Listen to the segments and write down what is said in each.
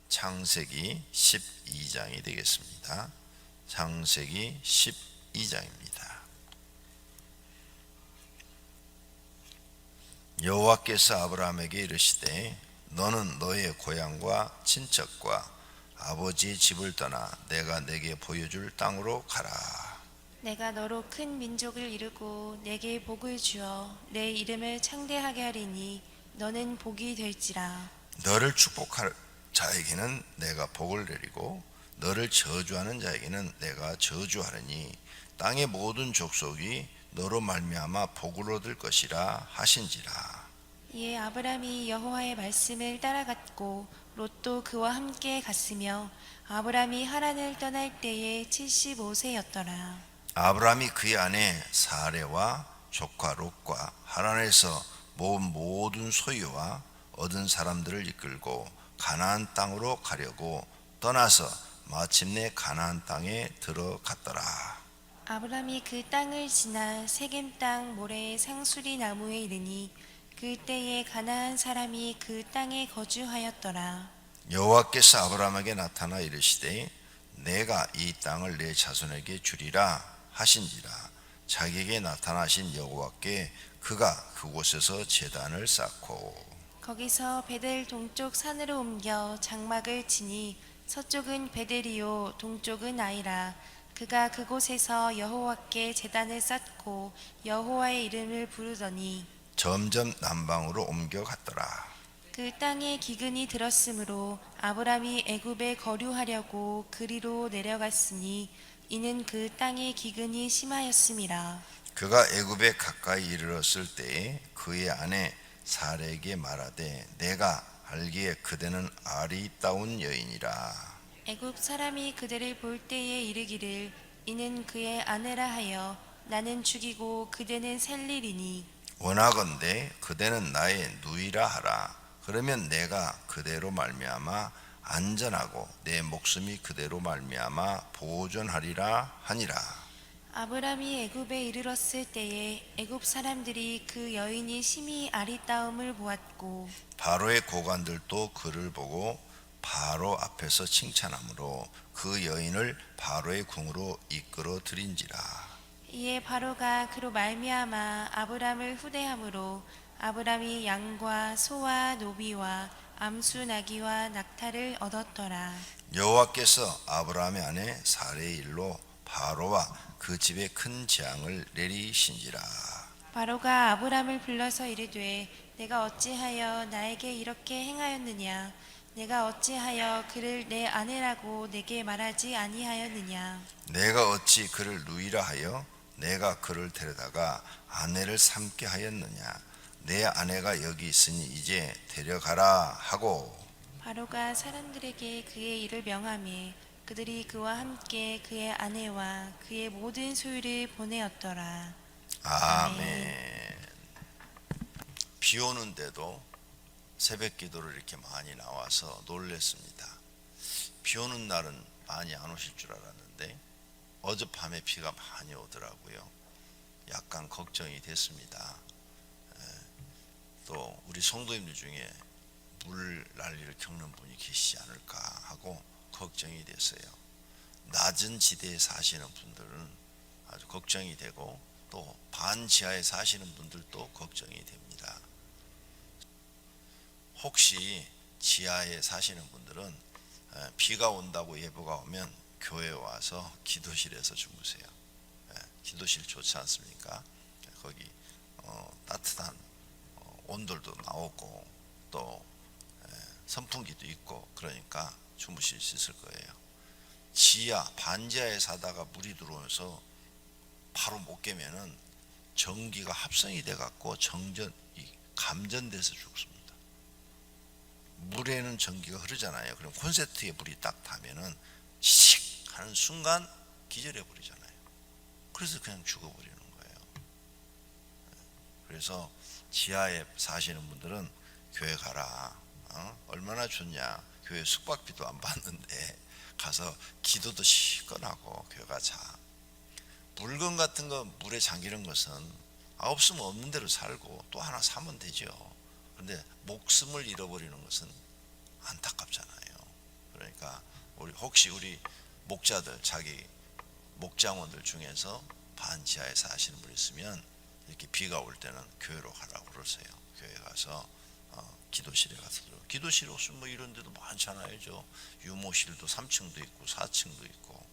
창세기 12장이 되겠습니다. 창세기 12장입니다. 여호와께서 아브라함에게 이르시되 너는 너의 고향과 친척과 아버지의 집을 떠나 내가 내게 보여줄 땅으로 가라. 내가 너로 큰 민족을 이루고 내게 복을 주어 내 이름을 창대하게 하리니 너는 복이 될지라. 너를 축복할 자에게는 내가 복을 내리고 너를 저주하는 자에게는 내가 저주하리니 땅의 모든 족속이 너로 말미암아 복을 얻을 것이라 하신지라. 이에 아브람이 여호와의 말씀을 따라갔고 롯도 그와 함께 갔으며 아브람이 하란을 떠날 때에 75세였더라. 아브라함이 그의 아내 사레와 조카 롯과 하란에서 모은 모든 소유와 얻은 사람들을 이끌고 가나안 땅으로 가려고 떠나서 마침내 가나안 땅에 들어갔더라. 아브람이 그 땅을 지나 세겜 땅 모래의 상수리 나무에 이르니 그때에 가나안 사람이 그 땅에 거주하였더라. 여호와께서 아브라함에게 나타나 이르시되 내가 이 땅을 내 자손에게 주리라 하신지라. 자기에게 나타나신 여호와께 그가 그곳에서 제단을 쌓고 거기서 베델 동쪽 산으로 옮겨 장막을 치니 서쪽은 베델이요 동쪽은 아이라. 그가 그곳에서 여호와께 제단을 쌓고 여호와의 이름을 부르더니 점점 남방으로 옮겨갔더라. 그 땅에 기근이 들었으므로 아브람이 애굽에 거류하려고 그리로 내려갔으니 이는 그 땅에 기근이 심하였음이라. 그가 애굽에 가까이 이르렀을 때에 그의 아내 사레에게 말하되 내가 알기에 그대는 아리따운 여인이라. 애굽 사람이 그대를 볼 때에 이르기를 이는 그의 아내라 하여 나는 죽이고 그대는 살리리니 원하건대 그대는 나의 누이라 하라. 그러면 내가 그대로 말미암아 안전하고 내 목숨이 그대로 말미암아 보존하리라 하니라. 아브람이 애굽에 이르렀을 때에 애굽 사람들이 그 여인이 심히 아리따움을 보았고 바로의 고관들도 그를 보고 바로 앞에서 칭찬하므로 그 여인을 바로의 궁으로 이끌어 들인지라. 이에 바로가 그로 말미암아 아브람을 후대함으로 아브람이 양과 소와 노비와 암수 나귀와 낙타를 얻었더라. 여호와께서 아브라함의 아내 사레의 일로 바로와 그 집에 큰 재앙을 내리신지라. 바로가 아브람을 불러서 이르되 내가 어찌하여 나에게 이렇게 행하였느냐. 내가 어찌하여 그를 내 아내라고 내게 말하지 아니하였느냐. 내가 어찌 그를 누이라 하여 내가 그를 데려다가 아내를 삼게 하였느냐. 내 아내가 여기 있으니 이제 데려가라 하고 바로가 사람들에게 그의 일을 명하며 그들이 그와 함께 그의 아내와 그의 모든 소유를 보내었더라. 아멘. 비 오는데도 새벽 기도를 이렇게 많이 나와서 놀랬습니다. 비 오는 날은 많이 안 오실 줄 알았는데 어젯밤에 비가 많이 오더라고요. 약간 걱정이 됐습니다. 또 우리 성도님들 중에 물 난리를 겪는 분이 계시지 않을까 하고 걱정이 됐어요. 낮은 지대에 사시는 분들은 아주 걱정이 되고 또 반지하에 사시는 분들도 걱정이 됩니다. 혹시 지하에 사시는 분들은 비가 온다고 예보가 오면 교회에 와서 기도실에서 주무세요. 기도실 좋지 않습니까? 거기 따뜻한 온돌도 나오고 또 선풍기도 있고 그러니까 주무실 수 있을 거예요. 지하 반지하에 사다가 물이 들어오면서 바로 못 깨면은 전기가 합성이 돼 갖고 감전돼서 죽습니다. 물에는 전기가 흐르잖아요. 그럼 콘센트에 물이 딱 닿으면은 씩 하는 순간 기절해 버리잖아요. 그래서 그냥 죽어버리는 거예요. 그래서 지하에 사시는 분들은 교회 가라. 얼마나 좋냐. 교회 숙박비도 안 받는데 가서 기도도 시원하고 교회 가자. 물건 같은 거 물에 잠기는 것은 없으면 없는 대로 살고 또 하나 사면 되죠. 그런데 목숨을 잃어버리는 것은 안타깝잖아요. 혹시 우리 목자들, 자기 목장원들 중에서 반지하에 사시는 분 있으면 이렇게 비가 올 때는 교회로 가라고 그러세요. 교회 가서 기도실에 가서 기도실 없으면 뭐 이런 데도 많잖아요. 저 유모실도 3층도 있고 4층도 있고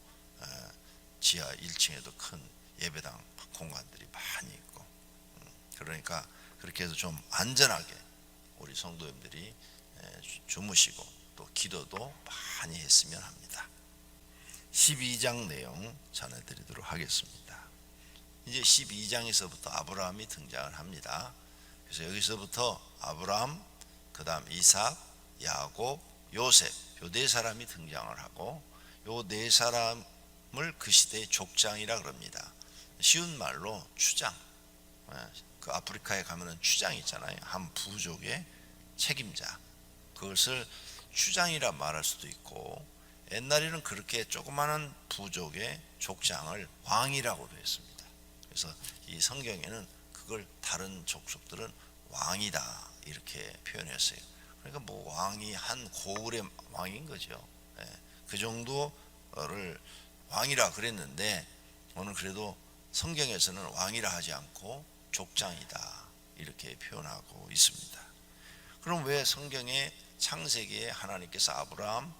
지하 1층에도 큰 예배당 공간들이 많이 있고 그러니까 그렇게 해서 좀 안전하게 우리 성도님들이 주무시고 또 기도도 많이 했으면 합니다. 12장 내용 전해드리도록 하겠습니다. 이제 12장에서부터 아브라함이 등장을 합니다. 그래서 여기서부터 아브라함, 그 다음 이삭, 야곱, 요셉 요 네 사람이 등장을 하고 요 네 사람을 그 시대의 족장이라 그럽니다. 쉬운 말로 추장. 그 아프리카에 가면은 추장 있잖아요. 한 부족의 책임자. 그것을 추장이라 말할 수도 있고 옛날에는 그렇게 조그마한 부족의 족장을 왕이라고도 했습니다. 그래서 이 성경에는 그걸 다른 족속들은 왕이다 이렇게 표현했어요. 그러니까 뭐 왕이 한 고을의 왕인 거죠. 그 정도를 왕이라 그랬는데 오늘 그래도 성경에서는 왕이라 하지 않고 족장이다 이렇게 표현하고 있습니다. 그럼 왜 성경의 창세기에 하나님께서 아브라함,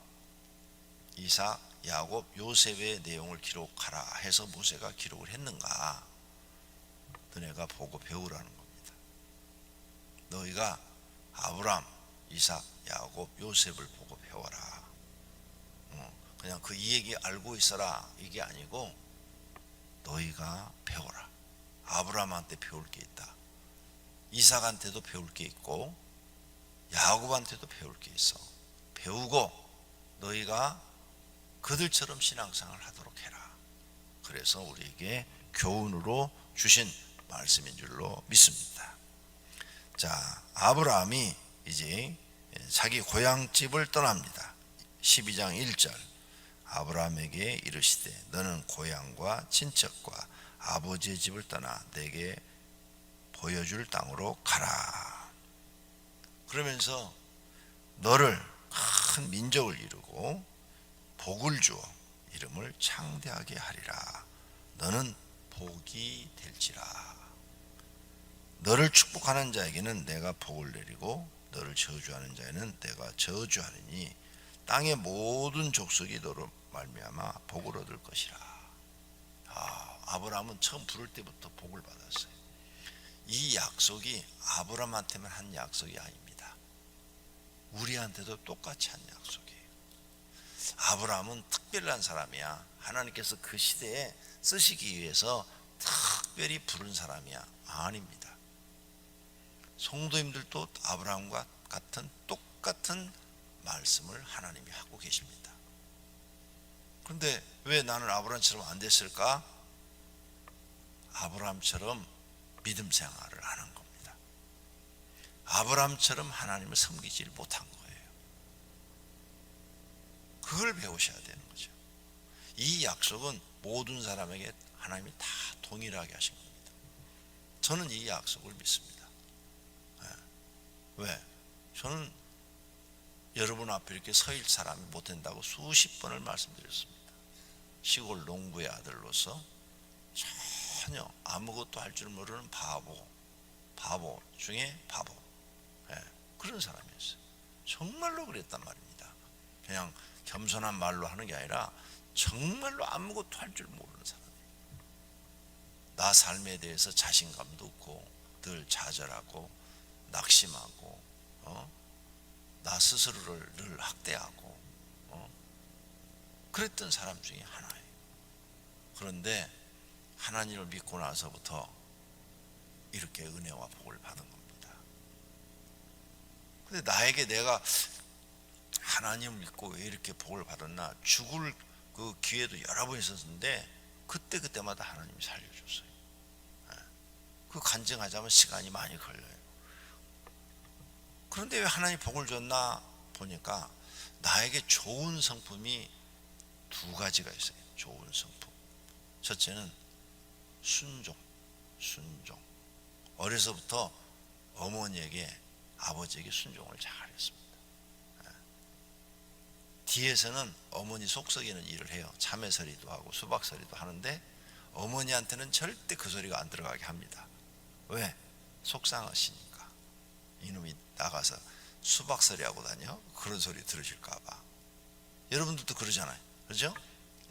이삭, 야곱, 요셉의 내용을 기록하라 해서 모세가 기록을 했는가? 너네가 보고 배우라는 겁니다. 너희가 아브라함, 이삭, 야곱, 요셉을 보고 배워라. 그냥 그 이 얘기 알고 있어라 이게 아니고 너희가 배워라. 아브라함한테 배울 게 있다. 이삭한테도 배울 게 있고 야곱한테도 배울 게 있어. 배우고 너희가 그들처럼 신앙생활을 하도록 해라. 그래서 우리에게 교훈으로 주신 말씀인 줄로 믿습니다. 자, 아브라함이 이제 자기 고향집을 떠납니다. 12장 1절 아브라함에게 이르시되 너는 고향과 친척과 아버지의 집을 떠나 내게 보여줄 땅으로 가라. 그러면서 너를 큰 민족을 이루고 복을 주어 이름을 창대하게 하리라. 너는 복이 될지라. 너를 축복하는 자에게는 내가 복을 내리고 너를 저주하는 자에는 내가 저주하리니 땅의 모든 족속이 너로 말미암아 복을 얻을 것이라. 아브라함은 처음 부를 때부터 복을 받았어요. 이 약속이 아브라함한테만 한 약속이 아닙니다. 우리한테도 똑같이 한 약속이에요. 아브라함은 특별한 사람이야. 하나님께서 그 시대에 쓰시기 위해서 특별히 부른 사람이야. 아닙니다. 성도님들도 아브라함과 같은 똑같은 말씀을 하나님이 하고 계십니다. 그런데 왜 나는 아브라함처럼 안 됐을까? 아브라함처럼 믿음 생활을 안 한 겁니다. 아브라함처럼 하나님을 섬기지 못한 거예요. 그걸 배우셔야 되는 거죠. 이 약속은 모든 사람에게 하나님이 다 동일하게 하신 겁니다. 저는 이 약속을 믿습니다. 왜? 저는 여러분 앞에 이렇게 서일 사람이 못 된다고 수십 번을 말씀드렸습니다. 시골 농부의 아들로서 전혀 아무것도 할 줄 모르는 바보 중에 바보. 그런 사람이었어요. 정말로 그랬단 말입니다. 그냥 겸손한 말로 하는 게 아니라 정말로 아무것도 할 줄 모르는 사람이에요. 나 삶에 대해서 자신감도 없고 늘 좌절하고 낙심하고 나 스스로를 늘 학대하고 그랬던 사람 중에 하나예요. 그런데 하나님을 믿고 나서부터 이렇게 은혜와 복을 받은 겁니다. 근데 나에게 내가 하나님을 믿고 왜 이렇게 복을 받았나? 죽을 그 기회도 여러 번 있었는데 그때마다 하나님이 살려줬어요. 그 간증하자면 시간이 많이 걸려요. 그런데 왜 하나님이 복을 줬나 보니까 나에게 좋은 성품이 두 가지가 있어요. 좋은 성품. 첫째는 순종. 어려서부터 어머니에게 아버지에게 순종을 잘했습니다. 뒤에서는 어머니 속썩이는 일을 해요. 참외서리도 하고 수박서리도 하는데 어머니한테는 절대 그 소리가 안 들어가게 합니다. 왜? 속상하시니까. 이놈이 나가서 수박서리하고 다녀? 그런 소리 들으실까 봐. 여러분들도 그러잖아요. 그렇죠?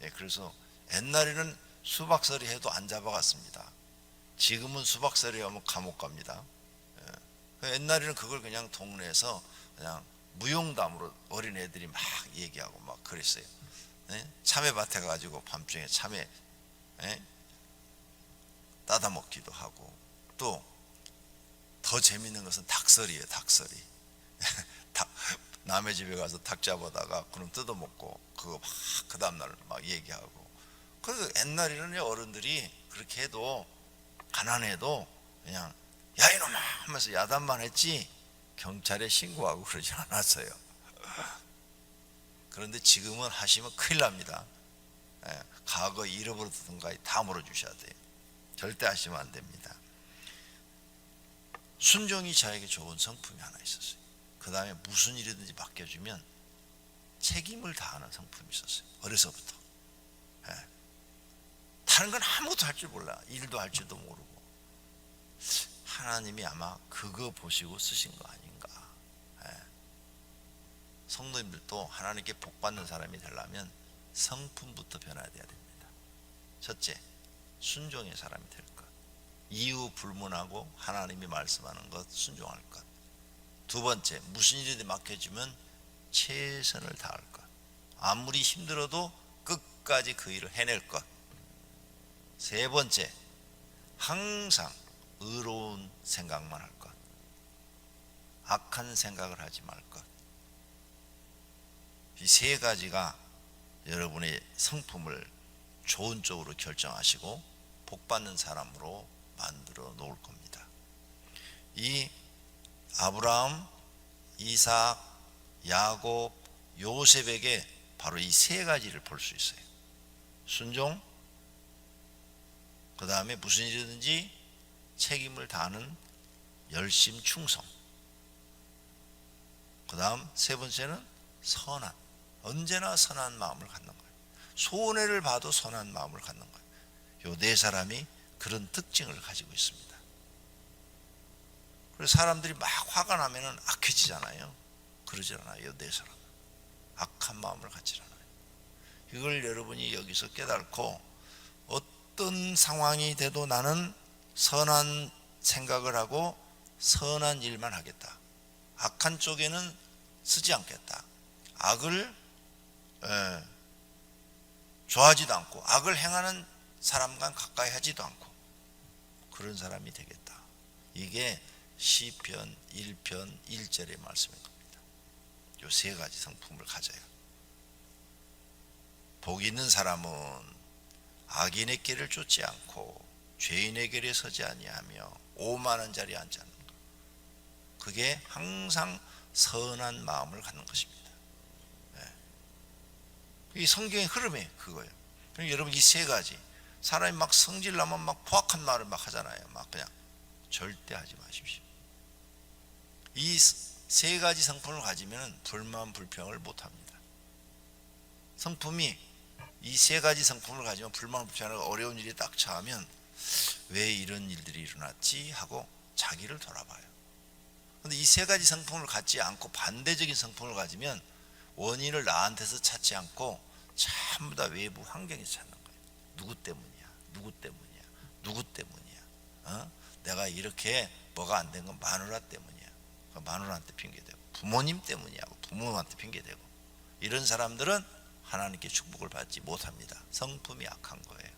예, 그래서 옛날에는 수박서리 해도 안 잡아갔습니다. 지금은 수박서리 하면 감옥 갑니다. 예. 옛날에는 그걸 그냥 동네에서 그냥 무용담으로 어린애들이 막 얘기하고 막 그랬어요. 예? 참외밭에 가가지고 밤중에 참외 따다 먹기도 하고, 또 더 재밌는 것은 닭서리예요. 닭서리. 남의 집에 가서 닭 잡아다가 그럼 뜯어먹고 그거 막 그 다음날 막 얘기하고. 그래서 옛날에는 어른들이 그렇게 해도 가난해도 그냥 야 이놈아 하면서 야단만 했지 경찰에 신고하고 그러지 않았어요. 그런데 지금은 하시면 큰일 납니다. 과거 잃어버렸던가 다 물어주셔야 돼요. 절대 하시면 안 됩니다. 순종이 저에게 좋은 성품이 하나 있었어요. 그 다음에 무슨 일이든지 맡겨주면 책임을 다하는 성품이 있었어요. 어려서부터. 다른 건 아무것도 할 줄 몰라. 일도 할 줄도 모르고. 하나님이 아마 그거 보시고 쓰신 거 아닌가. 성도님들도 하나님께 복받는 사람이 되려면 성품부터 변화돼야 됩니다. 첫째, 순종의 사람이 될 것. 이유 불문하고 하나님이 말씀하는 것 순종할 것. 두 번째, 무슨 일이든 맡겨주면 최선을 다할 것. 아무리 힘들어도 끝까지 그 일을 해낼 것. 세 번째, 항상 의로운 생각만 할 것. 악한 생각을 하지 말 것. 이 세 가지가 여러분의 성품을 좋은 쪽으로 결정하시고 복받는 사람으로 만들어 놓을 겁니다. 이 아브라함, 이삭, 야곱, 요셉에게 바로 이 세 가지를 볼 수 있어요. 순종, 그 다음에 무슨 일이든지 책임을 다하는 열심, 충성, 그 다음 세 번째는 선한, 언제나 선한 마음을 갖는 거예요. 손해를 봐도 선한 마음을 갖는 거예요. 요 네 사람이 그런 특징을 가지고 있습니다. 그래서 사람들이 막 화가 나면은 악해지잖아요. 그러지 않아요. 요 네 사람 악한 마음을 갖지 않아요. 이걸 여러분이 여기서 깨닫고 어떤 상황이 돼도 나는 선한 생각을 하고 선한 일만 하겠다. 악한 쪽에는 쓰지 않겠다. 악을 좋아하지도 않고 악을 행하는 사람과 가까이 하지도 않고 그런 사람이 되겠다. 이게 시편 1편 1절의 말씀인 겁니다. 요 세 가지 성품을 가져요. 복 있는 사람은 악인의 길을 쫓지 않고 죄인의 길에 서지 아니하며 오만한 자리에 앉지 않는 것. 그게 항상 선한 마음을 갖는 것입니다. 이 성경의 흐름이 그거예요. 그러니까 여러분 이 세 가지, 사람이 막 성질나면 막 포악한 말을 막 하잖아요. 막 그냥 절대 하지 마십시오. 이 세 가지 성품을 가지면 불만 불평을 못 합니다. 성품이 이 세 가지 성품을 가지면 불만 불평하고 어려운 일이 딱 처하면 왜 이런 일들이 일어났지 하고 자기를 돌아봐요. 그런데 이 세 가지 성품을 갖지 않고 반대적인 성품을 가지면 원인을 나한테서 찾지 않고 전부 다 외부 환경에서 찾는 거예요. 누구 때문이야? 누구 때문이야? 누구 때문이야? 내가 이렇게 뭐가 안 된 건 마누라 때문이야. 마누라한테 핑계대고 부모님 때문이야. 부모한테 핑계대고 이런 사람들은 하나님께 축복을 받지 못합니다. 성품이 악한 거예요.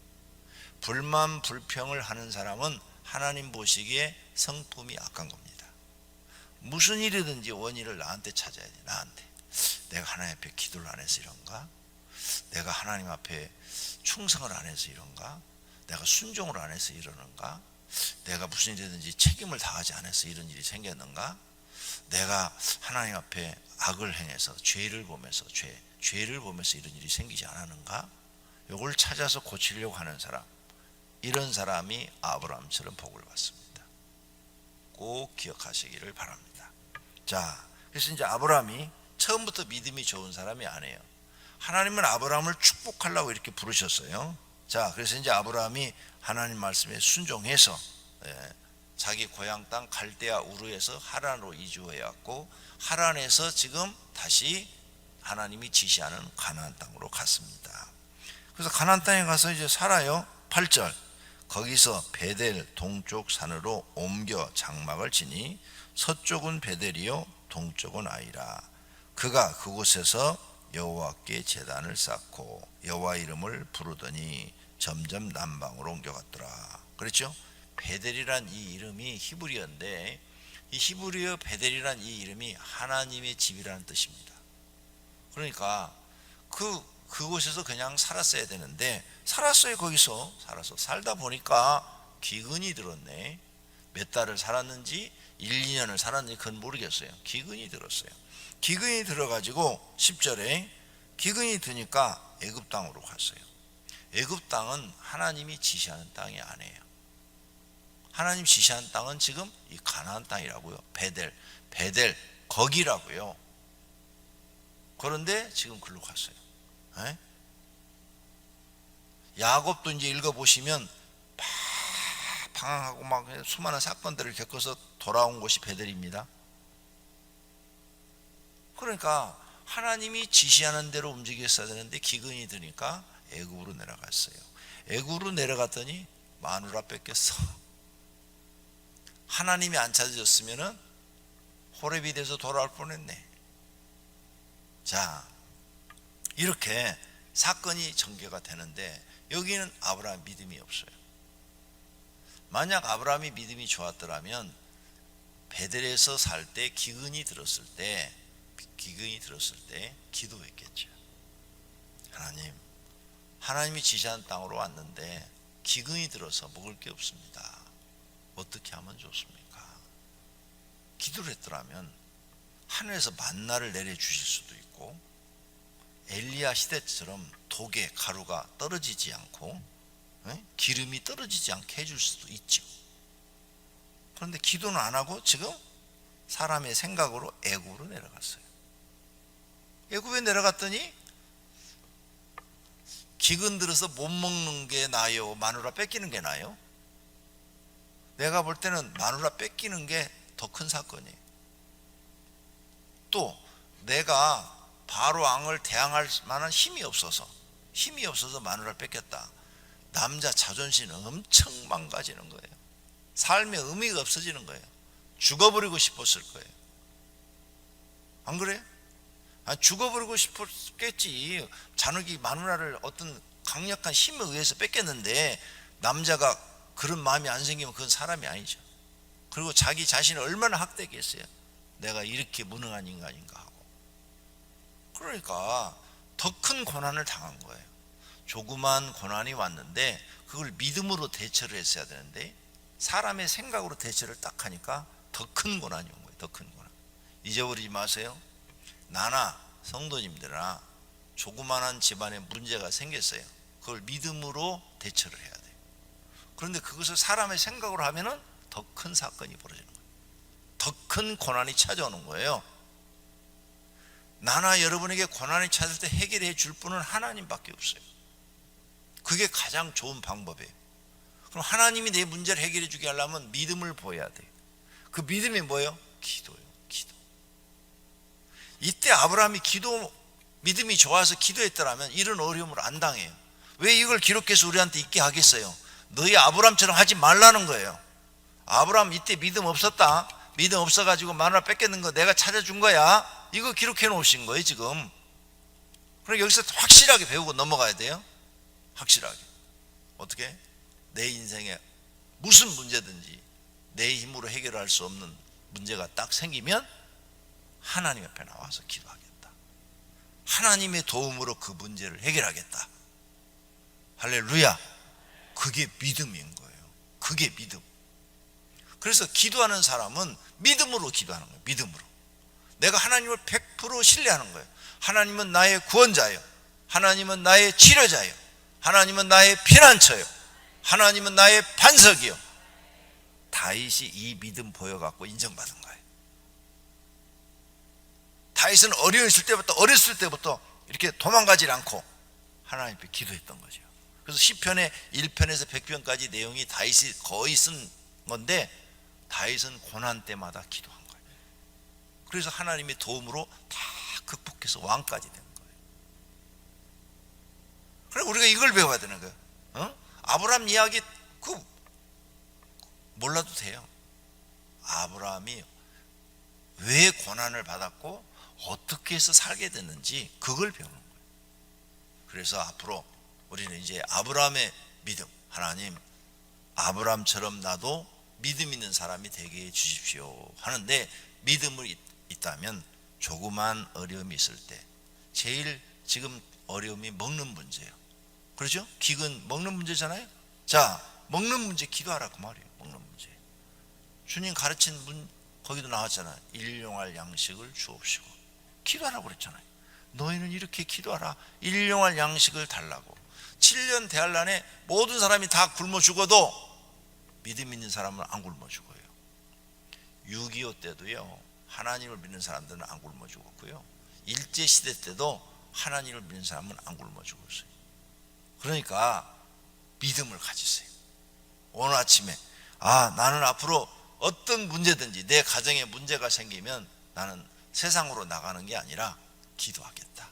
불만 불평을 하는 사람은 하나님 보시기에 성품이 악한 겁니다. 무슨 일이든지 원인을 나한테 찾아야 돼. 나한테. 내가 하나님 앞에 기도를 안 해서 이런가? 내가 하나님 앞에 충성을 안 해서 이런가? 내가 순종을 안 해서 이러는가? 내가 무슨 일이든지 책임을 다하지 않아서 이런 일이 생겼는가? 내가 하나님 앞에 악을 행해서 죄를 보면서 죄를 보면서 이런 일이 생기지 않았는가? 이걸 찾아서 고치려고 하는 사람, 이런 사람이 아브라함처럼 복을 받습니다. 꼭 기억하시기를 바랍니다. 자, 그래서 이제 아브라함이 처음부터 믿음이 좋은 사람이 아니에요. 하나님은 아브라함을 축복하려고 이렇게 부르셨어요. 자, 그래서 이제 아브라함이 하나님 말씀에 순종해서 자기 고향 땅 갈대아 우르에서 하란으로 이주해 왔고, 하란에서 지금 다시 하나님이 지시하는 가나안 땅으로 갔습니다. 그래서 가나안 땅에 가서 이제 살아요. 8절, 거기서 베델 동쪽 산으로 옮겨 장막을 지니 서쪽은 베델이요 동쪽은 아이라. 그가 그곳에서 여호와께 제단을 쌓고 여호와 이름을 부르더니 점점 남방으로 옮겨갔더라. 그렇죠? 베델이란 이 이름이 히브리어인데, 이 히브리어 베델이란 이 이름이 하나님의 집이라는 뜻입니다. 그러니까 그곳에서 그냥 살았어야 되는데 살았어요. 거기서 살다 보니까 기근이 들었네. 몇 달을 살았는지 1, 2년을 살았는지 그건 모르겠어요. 기근이 들었어요. 기근이 들어가지고 10절에 기근이 드니까 애굽 땅으로 갔어요. 애굽 땅은 하나님이 지시하는 땅이 아니에요. 하나님 지시하는 땅은 지금 이 가나안 땅이라고요. 베델 거기라고요. 그런데 지금 글로 갔어요. 야곱도 이제 읽어보시면 막 방황하고 막 수많은 사건들을 겪어서 돌아온 곳이 베델입니다. 그러니까 하나님이 지시하는 대로 움직였어야 되는데 기근이 드니까 애굽으로 내려갔어요. 애굽으로 내려갔더니 마누라 뺏겼어. 하나님이 안 찾아줬으면은 호렙이 돼서 돌아올 뻔했네. 자, 이렇게 사건이 전개가 되는데 여기는 아브라함 믿음이 없어요. 만약 아브라함이 믿음이 좋았더라면 베델에서 살 때 기근이 들었을 때 기도했겠죠. 하나님이 지시한 땅으로 왔는데 기근이 들어서 먹을 게 없습니다. 어떻게 하면 좋습니까? 기도를 했더라면 하늘에서 만나를 내려주실 수도 있고, 엘리야 시대처럼 독에 가루가 떨어지지 않고 기름이 떨어지지 않게 해줄 수도 있죠. 그런데 기도는 안 하고 지금 사람의 생각으로 애굽으로 내려갔어요. 애굽에 내려갔더니 기근 들어서 못 먹는 게 나아요, 마누라 뺏기는 게 나아요? 내가 볼 때는 마누라 뺏기는 게 더 큰 사건이에요. 또 내가 바로 왕을 대항할 만한 힘이 없어서 마누라를 뺏겼다. 남자 자존심은 엄청 망가지는 거예요. 삶의 의미가 없어지는 거예요. 죽어버리고 싶었을 거예요. 안 그래요? 죽어버리고 싶었겠지. 자식이 마누라를 어떤 강력한 힘에 의해서 뺏겼는데 남자가 그런 마음이 안 생기면 그건 사람이 아니죠. 그리고 자기 자신을 얼마나 학대했겠어요. 내가 이렇게 무능한 인간인가 하고. 그러니까 더 큰 고난을 당한 거예요. 조그만 고난이 왔는데 그걸 믿음으로 대처를 했어야 되는데 사람의 생각으로 대처를 딱 하니까 더 큰 고난이 온 거예요. 더 큰 고난. 잊어버리지 마세요. 나나 성도님들아, 조그만한 집안에 문제가 생겼어요. 그걸 믿음으로 대처를 해야 돼요. 그런데 그것을 사람의 생각으로 하면은 더 큰 사건이 벌어지는 거예요. 더 큰 고난이 찾아오는 거예요. 나나 여러분에게 고난이 찾을 때 해결해 줄 분은 하나님밖에 없어요. 그게 가장 좋은 방법이에요. 그럼 하나님이 내 문제를 해결해 주게 하려면 믿음을 보여야 돼요. 그 믿음이 뭐예요? 기도예요. 기도. 이때 아브라함이 믿음이 좋아서 기도했더라면 이런 어려움을 안 당해요. 왜 이걸 기록해서 우리한테 있게 하겠어요? 너희 아브라함처럼 하지 말라는 거예요. 아브라함 이때 믿음 없었다. 믿음 없어가지고 마누라 뺏겼는 거 내가 찾아준 거야. 이거 기록해 놓으신 거예요 지금. 그럼 여기서 확실하게 배우고 넘어가야 돼요. 확실하게. 어떻게? 내 인생에 무슨 문제든지 내 힘으로 해결할 수 없는 문제가 딱 생기면 하나님 앞에 나와서 기도하겠다. 하나님의 도움으로 그 문제를 해결하겠다. 할렐루야. 그게 믿음인 거예요. 그게 믿음. 그래서 기도하는 사람은 믿음으로 기도하는 거예요. 믿음으로. 내가 하나님을 100% 신뢰하는 거예요. 하나님은 나의 구원자예요. 하나님은 나의 치료자예요. 하나님은 나의 피난처예요. 하나님은 나의 반석이요. 다윗이 이 믿음 보여갖고 인정받은 거예요. 다윗은 어렸을 때부터 이렇게 도망가질 않고 하나님 앞에 기도했던 거죠. 그래서 시편의 1편에서 100편까지 내용이 다윗이 거의 쓴 건데 다윗은 고난 때마다 기도한 거예요. 그래서 하나님의 도움으로 다 극복해서 왕까지 된 거예요. 그래 우리가 이걸 배워야 되는 거예요. 아브라함 이야기 몰라도 돼요. 아브라함이 왜 고난을 받았고 어떻게 해서 살게 됐는지 그걸 배우는 거예요. 그래서 앞으로 우리는 이제 아브라함의 믿음, 하나님 아브라함처럼 나도 믿음 있는 사람이 되게 해주십시오 하는데, 믿음이 있다면 조그만 어려움이 있을 때, 제일 지금 어려움이 먹는 문제예요. 그렇죠? 기근 먹는 문제잖아요. 자, 먹는 문제 기도하라 그 말이에요. 먹는 문제. 주님 가르친 거기도 나왔잖아요. 일용할 양식을 주옵시고. 기도하라고 그랬잖아요. 너희는 이렇게 기도하라. 일용할 양식을 달라고. 7년 대환란에 모든 사람이 다 굶어 죽어도 믿음 있는 사람은 안 굶어 죽어요. 6.25 때도요, 하나님을 믿는 사람들은 안 굶어 죽었고요, 일제시대 때도 하나님을 믿는 사람은 안 굶어 죽었어요. 그러니까 믿음을 가지세요. 오늘 아침에 나는 앞으로 어떤 문제든지 내 가정에 문제가 생기면 나는 세상으로 나가는 게 아니라 기도하겠다.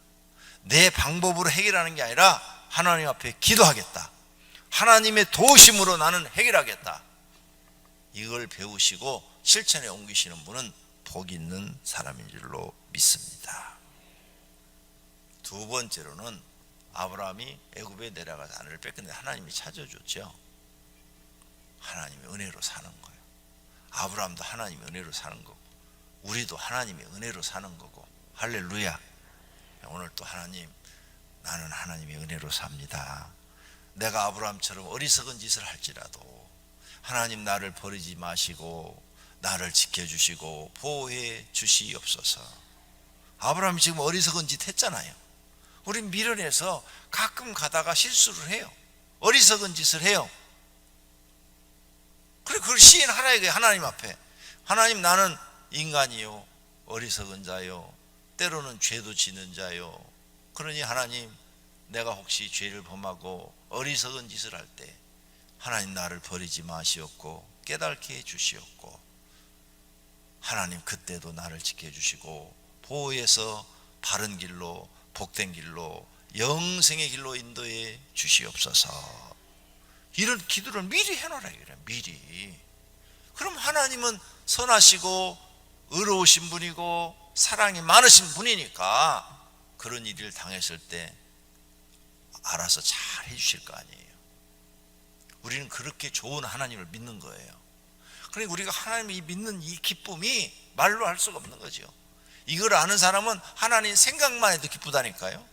내 방법으로 해결하는 게 아니라 하나님 앞에 기도하겠다. 하나님의 도우심으로 나는 해결하겠다. 이걸 배우시고 실천에 옮기시는 분은 복 있는 사람인 줄로 믿습니다. 두 번째로는 아브라함이 애굽에 내려가서 아내를 뺏겼는데 하나님이 찾아줬죠. 하나님의 은혜로 사는 거예요. 아브라함도 하나님의 은혜로 사는 거고 우리도 하나님의 은혜로 사는 거고. 할렐루야. 오늘 또 하나님, 나는 하나님의 은혜로 삽니다. 내가 아브라함처럼 어리석은 짓을 할지라도 하나님 나를 버리지 마시고 나를 지켜주시고 보호해 주시옵소서. 아브라함이 지금 어리석은 짓 했잖아요. 우린 미련해서 가끔 가다가 실수를 해요. 어리석은 짓을 해요. 그래, 그걸 시인하라. 하나님 앞에, 하나님 나는 인간이요, 어리석은 자요, 때로는 죄도 지는 자요. 그러니 하나님, 내가 혹시 죄를 범하고 어리석은 짓을 할 때 하나님 나를 버리지 마시옵고 깨닫게 해주시옵고, 하나님 그때도 나를 지켜주시고 보호해서 바른 길로, 복된 길로, 영생의 길로 인도해 주시옵소서. 이런 기도를 미리 해놓으라. 미리. 그럼 하나님은 선하시고 의로우신 분이고 사랑이 많으신 분이니까 그런 일을 당했을 때 알아서 잘 해주실 거 아니에요. 우리는 그렇게 좋은 하나님을 믿는 거예요. 그러니까 우리가 하나님을 믿는 이 기쁨이 말로 할 수가 없는 거죠. 이걸 아는 사람은 하나님 생각만 해도 기쁘다니까요.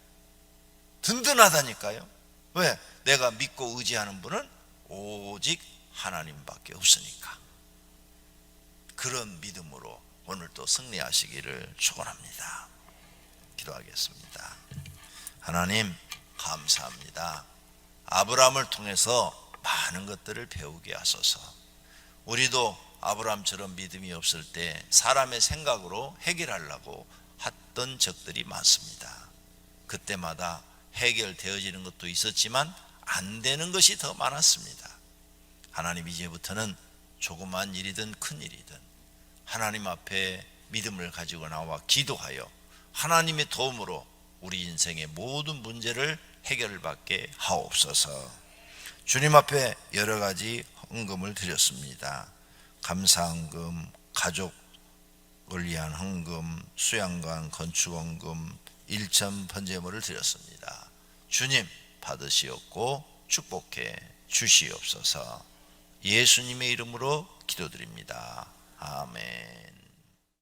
든든하다니까요. 왜? 내가 믿고 의지하는 분은 오직 하나님밖에 없으니까. 그런 믿음으로 오늘 또 승리하시기를 축원합니다. 기도하겠습니다. 하나님 감사합니다. 아브라함을 통해서 많은 것들을 배우게 하소서. 우리도 아브라함처럼 믿음이 없을 때 사람의 생각으로 해결하려고 했던 적들이 많습니다. 그때마다 해결되어지는 것도 있었지만 안 되는 것이 더 많았습니다. 하나님, 이제부터는 조그만 일이든 큰 일이든 하나님 앞에 믿음을 가지고 나와 기도하여 하나님의 도움으로 우리 인생의 모든 문제를 해결받게 하옵소서. 주님 앞에 여러 가지 헌금을 드렸습니다. 감사헌금, 가족을 위한 헌금, 수양관 건축헌금, 일천 번제물을 드렸습니다. 주님 받으시옵고 축복해 주시옵소서. 예수님의 이름으로 기도드립니다. 아멘.